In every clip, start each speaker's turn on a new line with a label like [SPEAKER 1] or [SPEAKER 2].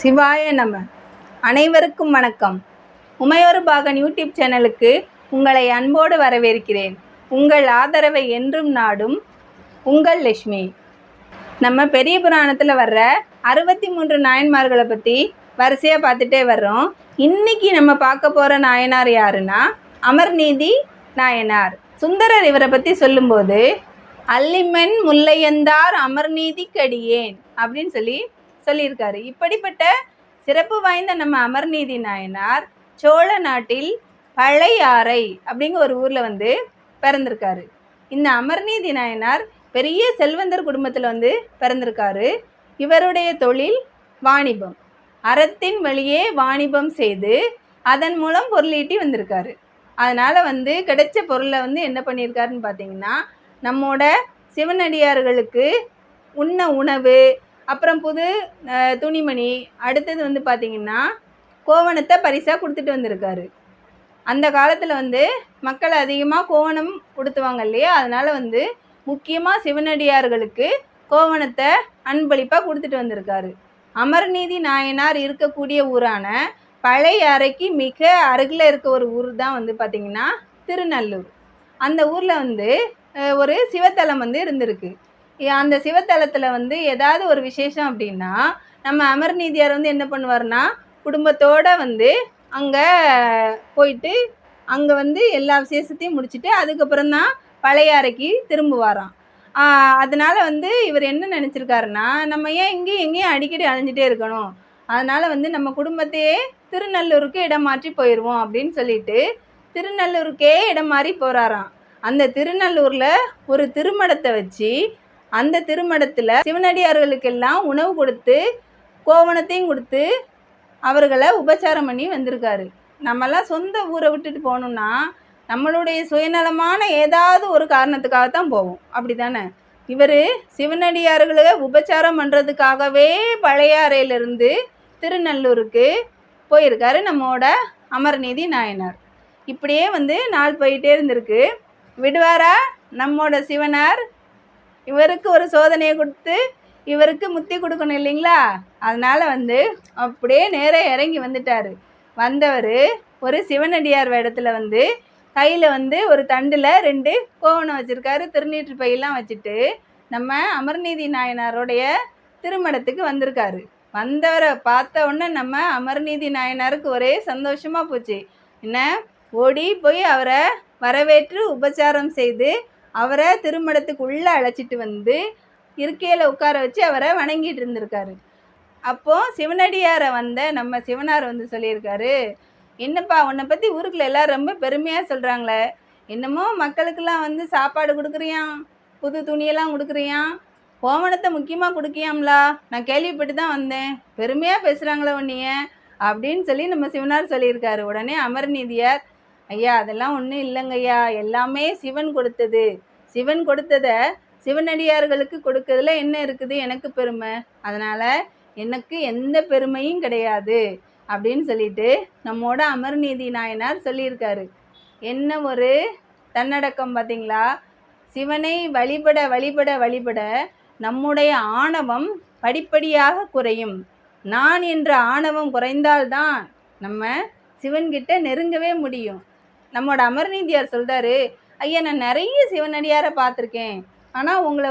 [SPEAKER 1] சிவாய நம. அனைவருக்கும் வணக்கம். உமையொரு பாகன் யூடியூப் சேனலுக்கு உங்களை அன்போடு வரவேற்கிறேன். உங்கள் ஆதரவை என்றும் நாடும் உங்கள் லட்சுமி. நம்ம பெரிய புராணத்தில் வர்ற 63 நாயன்மார்களை பற்றி வரிசையாக பார்த்துட்டே வர்றோம். இன்றைக்கி நம்ம பார்க்க போகிற நாயனார் யாருன்னா அமர்நீதி நாயனார். சுந்தரர் இவரை பற்றி சொல்லும்போது அல்லிமென் முல்லையந்தார் அமர்நீதி கடியேன் அப்படின்னு சொல்லியிருக்காரு. இப்படிப்பட்ட சிறப்பு வாய்ந்த நம்ம அமர்நீதி நாயனார் சோழ நாட்டில் பழையாறை அப்படிங்கிற ஒரு ஊரில் பிறந்திருக்காரு. இந்த அமர்நீதி நாயனார் பெரிய செல்வந்தர் குடும்பத்தில் பிறந்திருக்காரு. இவருடைய தொழில் வாணிபம். அறத்தின் வழியே வாணிபம் செய்து அதன் மூலம் பொருளீட்டி வந்திருக்காரு. அதனால் கிடைச்ச பொருளை என்ன பண்ணியிருக்காருன்னு பார்த்தீங்கன்னா, நம்மோட சிவனடியார்களுக்கு உண்ண உணவு, அப்புறம் புது துணிமணி, அடுத்தது பார்த்திங்கன்னா கோவணத்தை பரிசாக கொடுத்துட்டு வந்திருக்காரு. அந்த காலத்தில் மக்கள் அதிகமாக கோவணம் கொடுத்துவாங்க இல்லையா, அதனால் முக்கியமாக சிவனடியார்களுக்கு கோவணத்தை அன்பளிப்பாக கொடுத்துட்டு வந்திருக்காரு. அமர்நீதி நாயனார் இருக்கக்கூடிய ஊரான பழையாறைக்கு மிக அருகில் இருக்க ஒரு ஊர் தான் பார்த்திங்கன்னா திருநல்லூர். அந்த ஊரில் ஒரு சிவத்தலம் இருந்திருக்கு. அந்த சிவத்தலத்தில் ஏதாவது ஒரு விசேஷம் அப்படின்னா நம்ம அமர்நீதியார் என்ன பண்ணுவார்னா குடும்பத்தோடு அங்கே போயிட்டு அங்கே எல்லா விசேஷத்தையும் முடிச்சுட்டு அதுக்கப்புறம் தான் பழையாறைக்கு திரும்புவாராம். அதனால் இவர் என்ன நினச்சிருக்காருன்னா, நம்ம ஏன் எங்கேயும் அடிக்கடி அலைஞ்சிட்டே இருக்கணும், அதனால் நம்ம குடும்பத்தையே திருநல்லூருக்கு இடம் மாற்றி போயிடுவோம் அப்படின்னு சொல்லிட்டு திருநல்லூருக்கே இடம் மாறி போகிறாராம். அந்த திருநல்லூரில் ஒரு திருமடத்தை வச்சு அந்த திருமடத்தில் சிவனடியார்களுக்கெல்லாம் உணவு கொடுத்து கோவணத்தையும் கொடுத்து அவர்களை உபச்சாரம் பண்ணி வந்திருக்காரு. நம்மெல்லாம் சொந்த ஊரை விட்டுட்டு போகணுன்னா நம்மளுடைய சுயநலமான ஏதாவது ஒரு காரணத்துக்காகத்தான் போவோம், அப்படி தானே? இவர் சிவனடியார்களை உபச்சாரம் பண்ணுறதுக்காகவே பழையாறையிலிருந்து திருநல்லூருக்கு போயிருக்காரு நம்மோட அமர்நீதி நாயனார். இப்படியே நாள் போயிட்டே இருந்திருக்கு. விடுவாரா நம்மோட சிவனார்? இவருக்கு ஒரு சோதனையை கொடுத்து இவருக்கு முத்தி கொடுக்கணும் இல்லைங்களா? அதனால் அப்படியே நேராக இறங்கி வந்துட்டார். வந்தவர் ஒரு சிவனடியார் வேடத்தில் கையில் ஒரு தண்டில் 2 கோவணம் வச்சுருக்காரு. திருநீற்று பையெல்லாம் வச்சுட்டு நம்ம அமர்நீதி நாயனாருடைய திருமணத்துக்கு வந்திருக்காரு. வந்தவரை பார்த்த உடனே நம்ம அமர்நீதி நாயனாருக்கு ஒரே சந்தோஷமாக போச்சு. என்ன, ஓடி போய் அவரை வரவேற்று உபச்சாரம் செய்து அவரை திருமணத்துக்கு உள்ளே அழைச்சிட்டு இருக்கையில் உட்கார வச்சு அவரை வணங்கிட்டு இருந்திருக்காரு. அப்போது சிவனடியாரை நம்ம சிவனார் சொல்லியிருக்காரு, என்னப்பா உன்னை பற்றி ஊருக்குள்ள எல்லோரும் ரொம்ப பெருமையாக சொல்கிறாங்களே, என்னமோ மக்களுக்கெல்லாம் சாப்பாடு கொடுக்குறியான், புது துணியெல்லாம் கொடுக்குறியான், கோவணத்தை முக்கியமாக கொடுக்கியாம்லா, நான் கேள்விப்பட்டு தான் வந்தேன், பெருமையாக பேசுகிறாங்களே உன்னைய அப்படின்னு நம்ம சிவனார் சொல்லியிருக்காரு. உடனே அமர்நீதியார், ஐயா அதெல்லாம் ஒன்றும் இல்லைங்கய்யா, எல்லாமே சிவன் கொடுத்தது. சிவன் கொடுத்ததை சிவனடியார்களுக்கு கொடுக்கறதுல என்ன இருக்குது எனக்கு பெருமை, அதனால் எனக்கு எந்த பெருமையும் கிடையாது அப்படின்னு சொல்லிட்டு நம்மோட அமர்நீதி நாயனார் சொல்லியிருக்காரு. என்ன ஒரு தன்னடக்கம் பார்த்தீங்களா? சிவனை வழிபட வழிபட வழிபட நம்முடைய ஆணவம் படிப்படியாக குறையும். நான் என்ற ஆணவம் குறைந்தால்தான் நம்ம சிவன்கிட்ட நெருங்கவே முடியும். நம்மோட அமர்நீதியார் சொல்கிறாரு, ஐயா நான் நிறைய சிவனடியாரை பார்த்துருக்கேன், ஆனால் உங்களை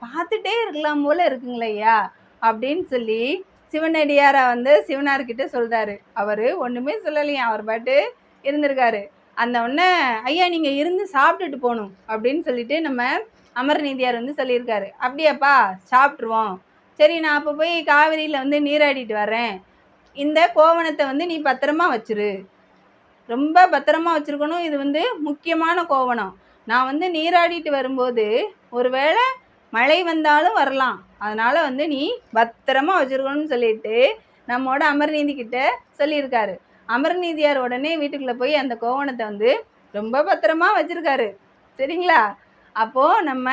[SPEAKER 1] பார்த்துட்டே இருக்கலாம் போல் இருக்குங்களே ஐயா அப்படின்னு சொல்லி சிவனடியாரை சிவனார்கிட்ட சொல்கிறாரு. அவர் ஒன்றுமே சொல்லலையா, அவர் பாட்டு இருந்திருக்காரு. அந்த உடனே ஐயா நீங்கள் இருந்து சாப்பிட்டுட்டு போகணும் அப்படின்னு சொல்லிட்டு நம்ம அமர்நீதியார் சொல்லியிருக்காரு. அப்படியாப்பா, சாப்பிட்ருவோம், சரி நான் அப்போ போய் காவிரியில் நீராடிட்டு வரேன், இந்த கோவணத்தை நீ பத்திரமா வச்சிரு, ரொம்ப பத்திரமா வச்சுருக்கணும், இது முக்கியமான கோவணம், நான் நீராடிட்டு வரும்போது ஒருவேளை மழை வந்தாலும் வரலாம், அதனால் நீ பத்திரமா வச்சுருக்கணும்னு சொல்லிட்டு நம்மோட அமர்நீதி கிட்ட சொல்லியிருக்காரு. அமர்நீதியார் உடனே வீட்டுக்குள்ளே போய் அந்த கோவணத்தை ரொம்ப பத்திரமா வச்சுருக்காரு. சரிங்களா? அப்போது நம்ம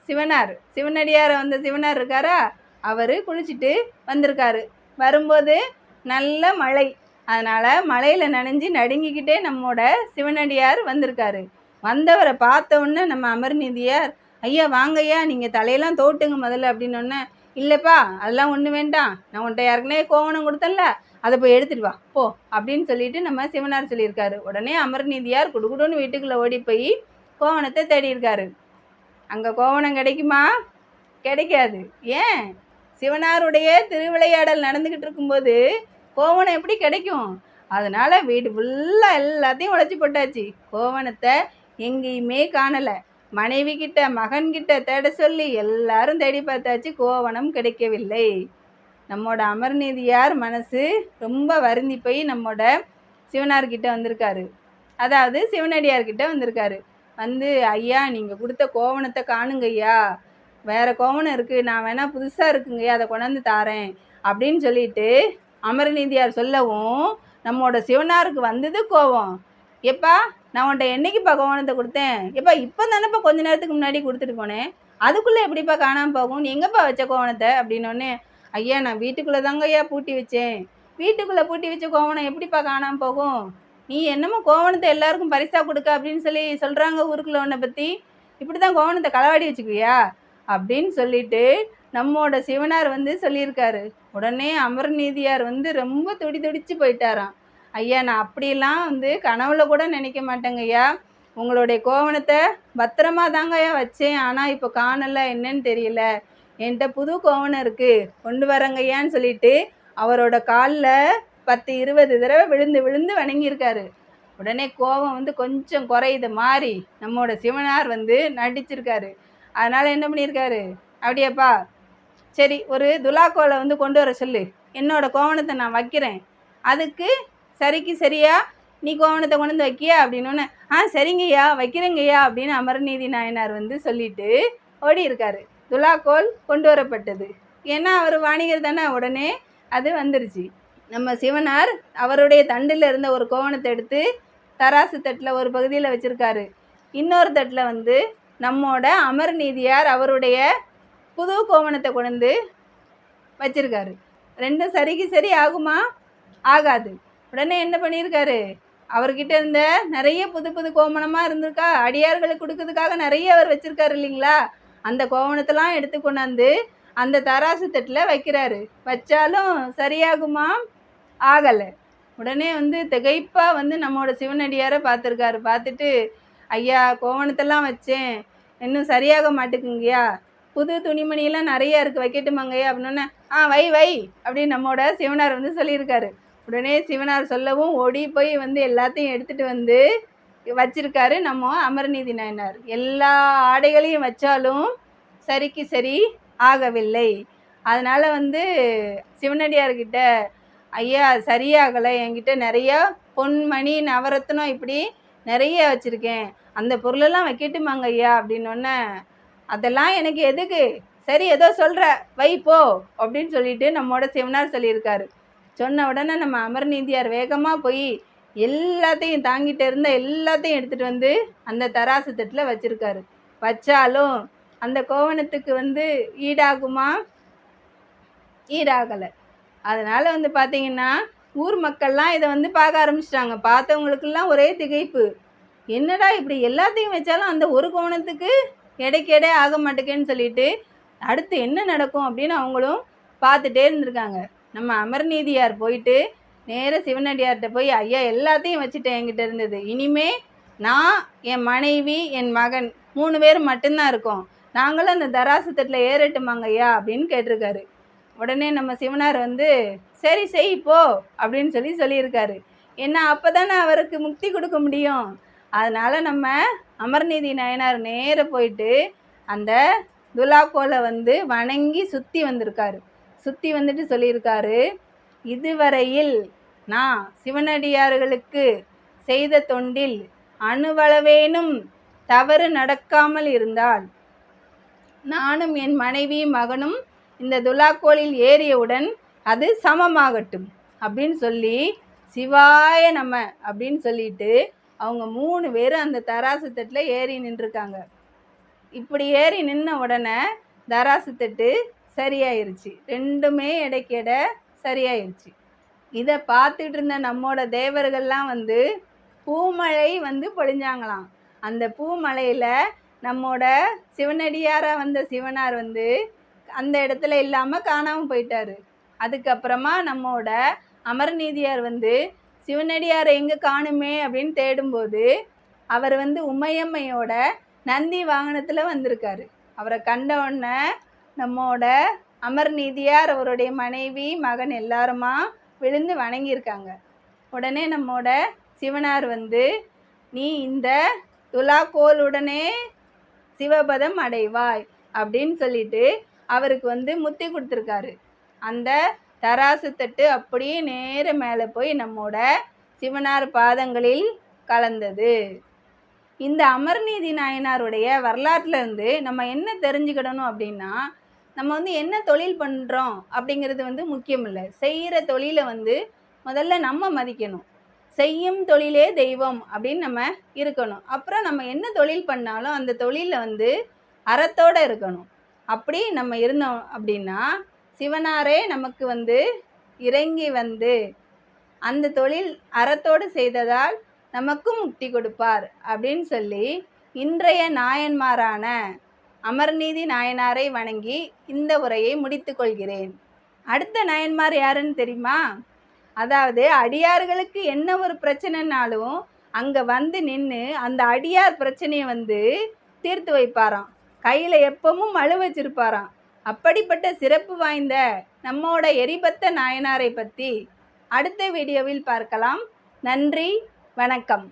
[SPEAKER 1] சிவனடியார் சிவனார் இருக்காரா, அவர் குளிச்சுட்டு வந்திருக்காரு. வரும்போது நல்ல மழை, அதனால் மழையில் நனைஞ்சு நடுங்கிக்கிட்டே நம்மோட சிவனடியார் வந்திருக்காரு. வந்தவரை பார்த்த உடனே நம்ம அமர்நீதியார், ஐயா வாங்கய்யா நீங்கள் தலையெல்லாம் தோட்டுங்க முதல்ல அப்படின்னோடனே, இல்லைப்பா அதெல்லாம் ஒன்றும் வேண்டாம், நான் உன்ட்ட ஏற்கனவே கோவணம் கொடுத்தேன்ல, அதை போய் எடுத்துட்டு வா போ அப்படின்னு சொல்லிட்டு நம்ம சிவனார் சொல்லியிருக்காரு. உடனே அமர்நீதியார் குடுகுடுன்னு வீட்டுக்குள்ளே ஓடி போய் கோவணத்தை தேடியிருக்காரு. அங்கே கோவணம் கிடைக்குமா? கிடைக்காது. ஏன்? சிவனாருடைய திருவிளையாடல் நடந்துக்கிட்டு இருக்கும்போது கோவணம் எப்படி கிடைக்கும்? அதனால் வீடு ஃபுல்லாக எல்லாத்தையும் உழைச்சி போட்டாச்சு. கோவணத்தை எங்கேயுமே காணலை. மனைவி கிட்ட மகன்கிட்ட தேட சொல்லி எல்லாரும் தேடி பார்த்தாச்சு, கோவணம் கிடைக்கவில்லை. நம்மோட அமர்நீதியார் மனசு ரொம்ப வருந்தி போய் நம்மோட சிவனார்கிட்ட வந்திருக்காரு. அதாவது சிவனடியார்கிட்ட வந்திருக்காரு. வந்து, ஐயா நீங்கள் கொடுத்த கோவணத்தை காணுங்க ஐயா, வேறு கோவணம் இருக்குது, நான் வேணால் புதுசாக இருக்குங்கய்யா அதை கொண்டாந்து தாரேன் அப்படின்னு சொல்லிட்டு அமரநீதியார் சொல்லவும் நம்மோட சிவனாருக்கு வந்தது கோவம். எப்பா நான் உன்ட்ட என்னைக்குப்பா கோவணத்தை கொடுத்தேன்? எப்பா இப்போ தானேப்பா கொஞ்ச நேரத்துக்கு முன்னாடி கொடுத்துட்டு போனேன், அதுக்குள்ளே எப்படிப்பா காணாமல் போகும்? நீ எங்கேப்பா வச்ச கோவணத்தை அப்படின்னோடனே, ஐயா நான் வீட்டுக்குள்ளே தாங்க ஐயா பூட்டி வச்சேன். வீட்டுக்குள்ளே பூட்டி வச்ச கோவணம் எப்படிப்பா காணாமல் போகும்? நீ என்னமோ கோவணத்தை எல்லாருக்கும் பரிசாக கொடுக்க அப்படின்னு சொல்கிறாங்க ஊருக்குள்ள உன்னை பற்றி, இப்படி தான் கோவணத்தை களவாடி வச்சுக்குவியா அப்படின்னு சொல்லிட்டு நம்மோட சிவனார் வந்து சொல்லியிருக்காரு. உடனே அமர்நீதியார் வந்து ரொம்ப துடிச்சு போயிட்டாராம். ஐயா நான் அப்படியெல்லாம் வந்து கனவுல கூட நினைக்க மாட்டேங்க ஐயா, உங்களுடைய கோவணத்தை பத்திரமா தாங்க ஐயா வச்சேன், ஆனால் இப்போ காணலை, என்னன்னு தெரியல, என்கிட்ட புது கோவணம் இருக்குது கொண்டு வரங்க ஐயான்னு சொல்லிட்டு அவரோட காலில் 10-20 தடவை விழுந்து வணங்கியிருக்காரு. உடனே கோபம் வந்து கொஞ்சம் குறையுது மாறி நம்மோட சிவனார் வந்து நடிச்சிருக்காரு. அதனால் என்ன பண்ணியிருக்காரு, அப்படியாப்பா சரி ஒரு துலாக்கோலை வந்து கொண்டு வர சொல்லு, என்னோட கோவணத்தை நான் வைக்கிறேன், அதுக்கு சரிக்கு சரியா நீ கோவணத்தை கொண்டு வந்து வைக்கியா அப்படின்னோடனே, சரிங்கய்யா வைக்கிறேங்கய்யா அப்படின்னு அமரநீதி நாயனார் வந்து சொல்லிட்டு ஓடி இருக்காரு. துலாக்கோல் கொண்டு வரப்பட்டது. ஏன்னா அவர் வாணிகர் தானே, உடனே அது வந்துருச்சு. நம்ம சிவனார் அவருடைய தண்டில் இருந்த ஒரு கோவணத்தை எடுத்து தராசு தட்டில் ஒரு பகுதியில் வச்சுருக்காரு. இன்னொரு தட்டில் வந்து நம்மோட அமர்நீதியார் அவருடைய புது கோவணத்தை கொண்டு வச்சுருக்காரு. ரெண்டும் சரிக்கு சரி ஆகுமா? ஆகாது. உடனே என்ன பண்ணியிருக்காரு, அவர்கிட்ட இருந்த நிறைய புது கோவணமாக இருந்திருக்கா, அடியார்களுக்கு கொடுக்கறதுக்காக நிறைய அவர் வச்சுருக்காரு இல்லைங்களா, அந்த கோவணத்தெல்லாம் எடுத்து கொண்டாந்து அந்த தராசு தட்டில் வைக்கிறாரு. வச்சாலும் சரியாகுமா? ஆகலை. உடனே வந்து திகைப்பாக வந்து நம்மளோட சிவனடியாரை பார்த்துருக்காரு. பார்த்துட்டு, ஐயா கோவணத்தெல்லாம் வச்சேன், இன்னும் சரியாக மாட்டுக்குங்கய்யா, புது துணிமணியெல்லாம் நிறையா இருக்குது வைக்கட்டுமாங்கய்யா அப்படின்னோடனே, வை வை அப்படின்னு நம்மளோட சிவனார் வந்து சொல்லியிருக்காரு. உடனே சிவனார் சொல்லவும் ஓடி போய் வந்து எல்லாத்தையும் எடுத்துகிட்டு வந்து வச்சிருக்காரு நம்ம அமரநீதி நாயனார். எல்லா ஆடைகளையும் வச்சாலும் சரிக்கு சரி ஆகவில்லை. அதனால் வந்து சிவனடியார்கிட்ட, ஐயா சரியாகலை, என்கிட்ட நிறையா பொன்மணி நவரத்னம் இப்படி நிறைய வச்சுருக்கேன், அந்த பொருளெல்லாம் வைக்கட்டுமாங்க ஐயா அப்படின்னோடனே, அதெல்லாம் எனக்கு எதுக்கு, சரி ஏதோ சொல்கிற வை போ அப்படின்னு சொல்லிட்டு நம்மோட சிவனார் சொல்லியிருக்காரு. சொன்ன உடனே நம்ம அமரநீதியார் வேகமாக போய் எல்லாத்தையும் தாங்கிட்டு இருந்த எல்லாத்தையும் எடுத்துகிட்டு வந்து அந்த தராசு தட்டில் வச்சுருக்காரு. வச்சாலும் அந்த கோவணத்துக்கு வந்து ஈடாகுமா? ஈடாகலை. அதனால் வந்து பார்த்திங்கன்னா ஊர் மக்கள்லாம் இதை வந்து பார்க்க ஆரம்பிச்சிட்டாங்க. பார்த்தவங்களுக்கெல்லாம் ஒரே திகைப்பு, என்னடா இப்படி எல்லாத்தையும் வச்சாலும் அந்த ஒரு கோவணத்துக்கு எடை ஆக மாட்டேங்கன்னு சொல்லிட்டு அடுத்து என்ன நடக்கும் அப்படின்னு அவங்களும் பார்த்துட்டே இருந்திருக்காங்க. நம்ம அமர்நீதியார் போயிட்டு நேராக சிவனடியார்கிட்ட போய், ஐயா எல்லாத்தையும் வச்சுட்டேன், என்கிட்ட இருந்தது, இனிமே நான் என் மனைவி என் மகன் 3 பேர் மட்டும்தான் இருக்கோம், நாங்களும் அந்த தராசு தட்டில் ஏறட்டுமாங்க ஐயா அப்படின்னு கேட்டிருக்காரு. உடனே நம்ம சிவனார் வந்து சரி செய் போ அப்படின்னு சொல்லியிருக்காரு. ஏன்னா அப்போ தானே அவருக்கு முக்தி கொடுக்க முடியும். அதனால் நம்ம அமர்நீதி நாயனார் நேர போயிட்டு அந்த துலாக்கோலை வந்து வணங்கி சுற்றி வந்திருக்காரு. சுற்றி வந்துட்டு சொல்லியிருக்காரு, இதுவரையில் நான் சிவனடியார்களுக்கு செய்த தொண்டில் அணுவளவேனும் தவறு நடக்காமல் இருந்தால் நானும் என் மனைவி மகனும் இந்த துலாக்கோலில் ஏறியவுடன் அது சமமாகட்டும் அப்படின்னு சொல்லி சிவாய நம்ம அப்படின்னு சொல்லிட்டு அவங்க 3 பேரும் அந்த தராசு தட்டில் ஏறி நின்றுருக்காங்க. இப்படி ஏறி நின்ன உடனே தராசு தட்டு சரியாயிருச்சு, ரெண்டுமே எடைக்கு எடை சரியாயிருச்சு. இதை பார்த்துட்டு இருந்த நம்மோட தேவர்கள்லாம் வந்து பூமழை வந்து பொழிஞ்சாங்களாம். அந்த பூமழையில் நம்மோட சிவனடியாராக வந்த சிவனார் வந்து அந்த இடத்துல இல்லாமல் காணாமல் போயிட்டாரு. அதுக்கப்புறமா நம்மோட அமர்நீதியார் வந்து சிவனடியாரை எங்கே காணுமே அப்படின்னு தேடும்போது அவர் வந்து உமையம்மையோட நந்தி வாகனத்தில் வந்திருக்காரு. அவரை கண்ட உடனே நம்மோட அமர்நீதியார் அவருடைய மனைவி மகன் எல்லாருமா விழுந்து வணங்கியிருக்காங்க. உடனே நம்மோட சிவனார் வந்து நீ இந்த துலாக்கோலுடனே சிவபதம் அடைவாய் அப்படின்னு சொல்லிட்டு அவருக்கு வந்து முத்தி கொடுத்துருக்காரு. அந்த தராசு தட்டு அப்படியே நேர மேலே போய் நம்மோட சிவனார் பாதங்களில் கலந்தது. இந்த அமர்நீதி நாயனாருடைய வரலாற்றுலேருந்து நம்ம என்ன தெரிஞ்சுக்கிடணும் அப்படின்னா, நம்ம வந்து என்ன தொழில் பண்ணுறோம் அப்படிங்கிறது வந்து முக்கியம் இல்லை. செய்கிற தொழிலை வந்து முதல்ல நம்ம மதிக்கணும். செய்யும் தொழிலே தெய்வம் அப்படின்னு நம்ம இருக்கணும். அப்புறம் நம்ம என்ன தொழில் பண்ணாலும் அந்த தொழிலில் வந்து அறத்தோடு இருக்கணும். அப்படி நம்ம இருந்தோம் அப்படின்னா சிவனாரே நமக்கு வந்து இறங்கி வந்து அந்த தொழில் அறத்தோடு செய்ததால் நமக்கும் முக்தி கொடுப்பார் அப்படின்னு சொல்லி இன்றைய நாயன்மாரான அமர்நீதி நாயனாரை வணங்கி இந்த உரையை முடித்து கொள்கிறேன். அடுத்த நாயன்மார் யாருன்னு தெரியுமா? அதாவது அடியார்களுக்கு என்ன ஒரு பிரச்சனைனாலும் அங்கே வந்து நின்று அந்த அடியார் பிரச்சனையை வந்து தீர்த்து வைப்பாராம். கையில் எப்பவும் மழு வச்சிருப்பாராம். அப்படிப்பட்ட சிறப்பு வாய்ந்த நம்மோட எரிபத்த நாயனாரை பற்றி அடுத்த வீடியோவில் பார்க்கலாம். நன்றி, வணக்கம்.